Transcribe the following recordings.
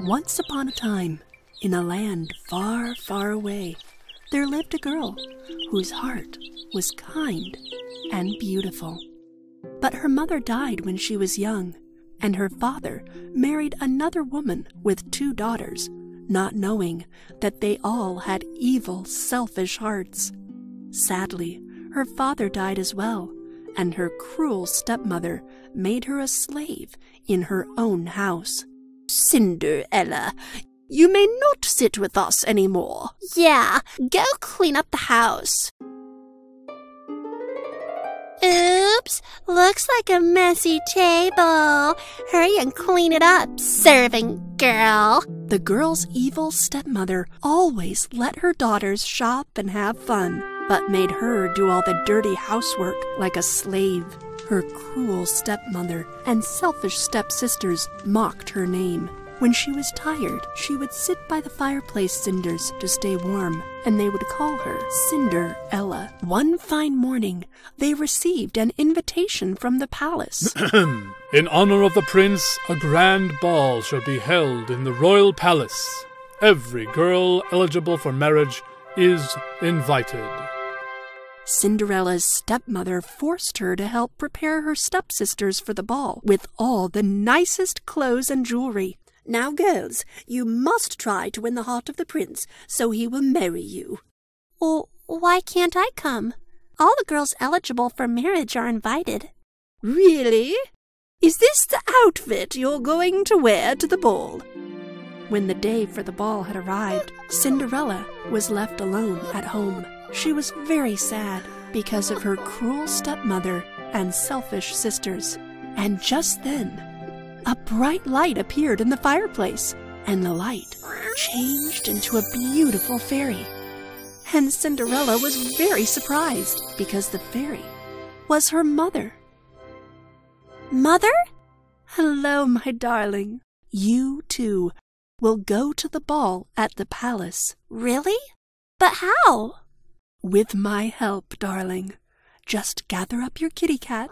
Once upon a time, in a land far, far away, there lived a girl whose heart was kind and beautiful. But her mother died when she was young, and her father married another woman with 2 daughters, not knowing that they all had evil, selfish hearts. Sadly, her father died as well, and her cruel stepmother made her a slave in her own house. Cinderella, you may not sit with us anymore. Yeah, go clean up the house. Oops, looks like a messy table. Hurry and clean it up, serving girl. The girl's evil stepmother always let her daughters shop and have fun, but made her do all the dirty housework like a slave. Her cruel stepmother and selfish stepsisters mocked her name. When she was tired, she would sit by the fireplace cinders to stay warm, and they would call her Cinderella. One fine morning, they received an invitation from the palace. In honor of the prince, a grand ball shall be held in the royal palace. Every girl eligible for marriage is invited. Cinderella's stepmother forced her to help prepare her stepsisters for the ball with all the nicest clothes and jewelry. Now, girls, you must try to win the heart of the prince, so he will marry you. Well, why can't I come? All the girls eligible for marriage are invited. Really? Is this the outfit you're going to wear to the ball? When the day for the ball had arrived, Cinderella was left alone at home. She was very sad because of her cruel stepmother and selfish sisters. And just then, a bright light appeared in the fireplace, and the light changed into a beautiful fairy. And Cinderella was very surprised because the fairy was her mother. Mother? Hello, my darling. You, too, will go to the ball at the palace. Really? But how? With my help, darling. Just gather up your kitty cat,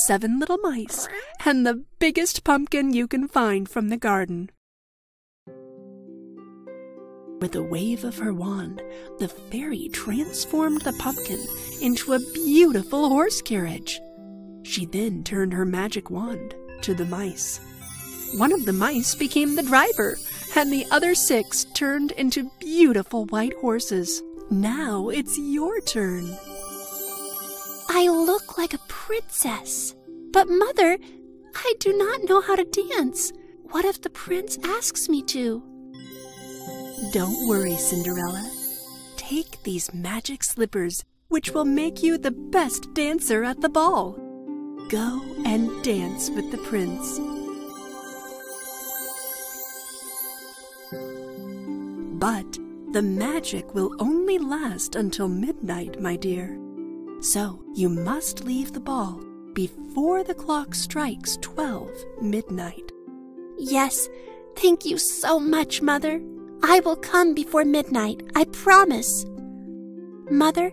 7 little mice, and the biggest pumpkin you can find from the garden. With a wave of her wand, the fairy transformed the pumpkin into a beautiful horse carriage. She then turned her magic wand to the mice. One of the mice became the driver, and the other 6 turned into beautiful white horses. Now it's your turn. I look like a princess. But Mother, I do not know how to dance. What if the prince asks me to? Don't worry, Cinderella. Take these magic slippers, which will make you the best dancer at the ball. Go and dance with the prince. But the magic will only last until midnight, my dear. So you must leave the ball before the clock strikes 12 midnight. Yes, thank you so much, Mother. I will come before midnight, I promise. Mother,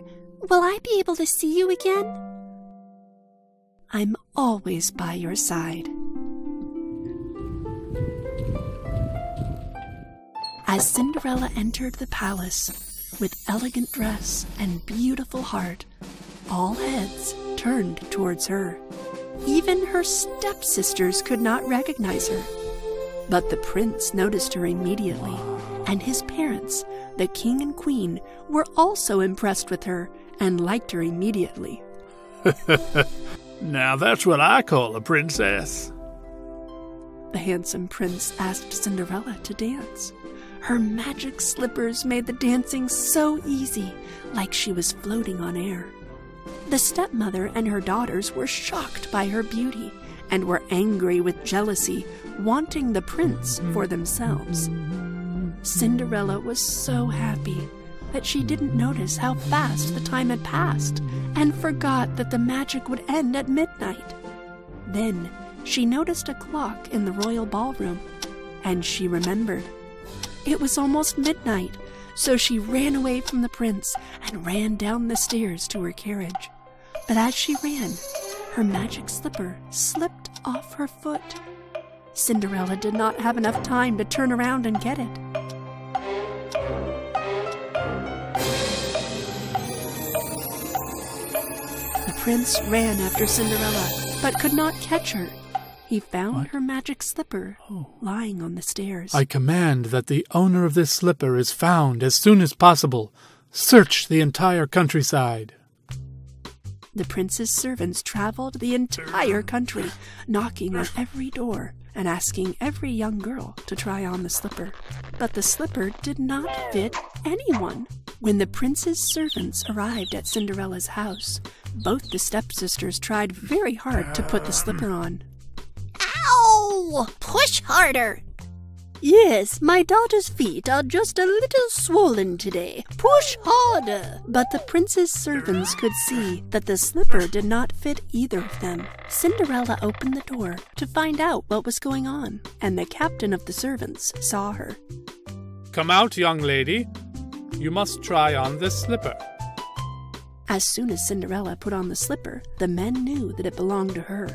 will I be able to see you again? I'm always by your side. As Cinderella entered the palace with elegant dress and beautiful heart, all heads turned towards her. Even her stepsisters could not recognize her. But the prince noticed her immediately, and his parents, the king and queen, were also impressed with her and liked her immediately. Now that's what I call a princess. The handsome prince asked Cinderella to dance. Her magic slippers made the dancing so easy, like she was floating on air. The stepmother and her daughters were shocked by her beauty and were angry with jealousy, wanting the prince for themselves. Cinderella was so happy that she didn't notice how fast the time had passed and forgot that the magic would end at midnight. Then she noticed a clock in the royal ballroom, and she remembered. It was almost midnight, so she ran away from the prince and ran down the stairs to her carriage. But as she ran, her magic slipper slipped off her foot. Cinderella did not have enough time to turn around and get it. The prince ran after Cinderella, but could not catch her. He found her magic slipper lying on the stairs. I command that the owner of this slipper is found as soon as possible. Search the entire countryside. The prince's servants traveled the entire country, knocking on every door and asking every young girl to try on the slipper. But the slipper did not fit anyone. When the prince's servants arrived at Cinderella's house, both the stepsisters tried very hard to put the slipper on. Ow! Push harder! Yes, my daughter's feet are just a little swollen today. Push harder! But the prince's servants could see that the slipper did not fit either of them. Cinderella opened the door to find out what was going on, and the captain of the servants saw her. Come out, young lady. You must try on this slipper. As soon as Cinderella put on the slipper, the men knew that it belonged to her,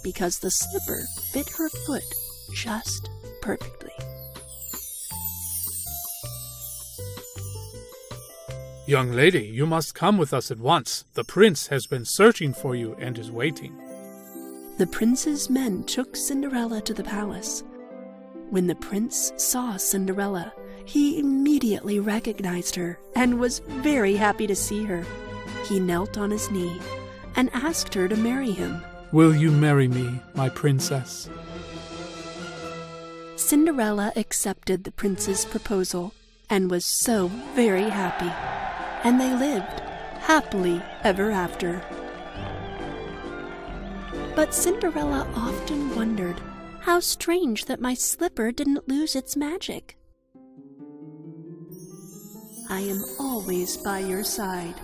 because the slipper fit her foot just perfectly. Young lady, you must come with us at once. The prince has been searching for you and is waiting. The prince's men took Cinderella to the palace. When the prince saw Cinderella, he immediately recognized her and was very happy to see her. He knelt on his knee and asked her to marry him. Will you marry me, my princess? Cinderella accepted the prince's proposal and was so very happy, and they lived happily ever after. But Cinderella often wondered, how strange that my slipper didn't lose its magic. I am always by your side.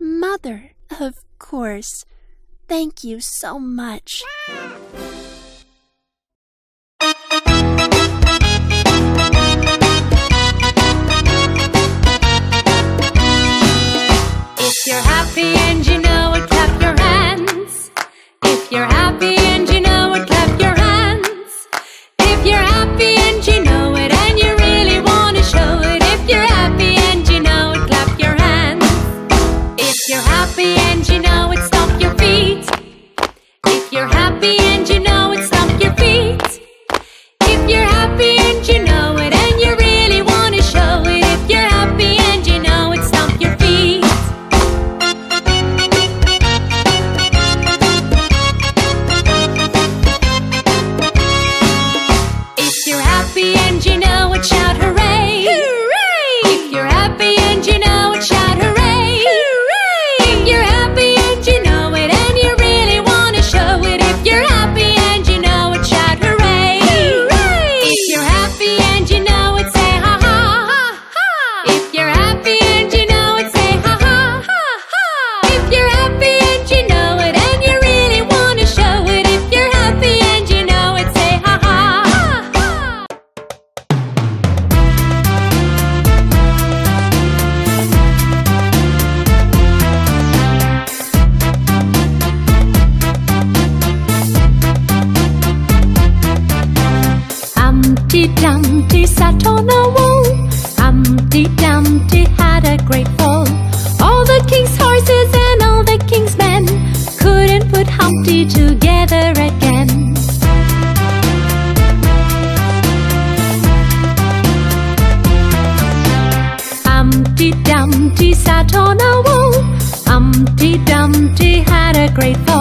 Mother, of course. Thank you so much. If you're happy and you know it, clap your hands. If you're happy and you know it, clap your hands. If you're happy and you know it and you really want to show it. If you're happy and you know it, clap your hands. If you're happy and you know it, stomp your feet. If you're happy and you know it, stomp your feet. If you're happy and you know it and you really want to show it. If you're happy and you know it, stomp your feet. If you're happy and you know it, shout hooray! Hooray! If you're happy and you know it, shout hooray! Hooray! If you're happy and you know it and you really want to show it. If you're happy and you know it, shout hooray! Hooray! If you're happy and you know it, say ha ha ha ha! If you're happy and you know it, say ha ha ha ha! If you're happy and you know it and you really want to show it. If you're happy and you know it, say ha ha ha ha! Humpty Dumpty sat on a wall. Humpty Dumpty had a great fall. All the king's horses and all the king's men couldn't put Humpty together again. Humpty Dumpty sat on a wall. Humpty Dumpty had a great fall.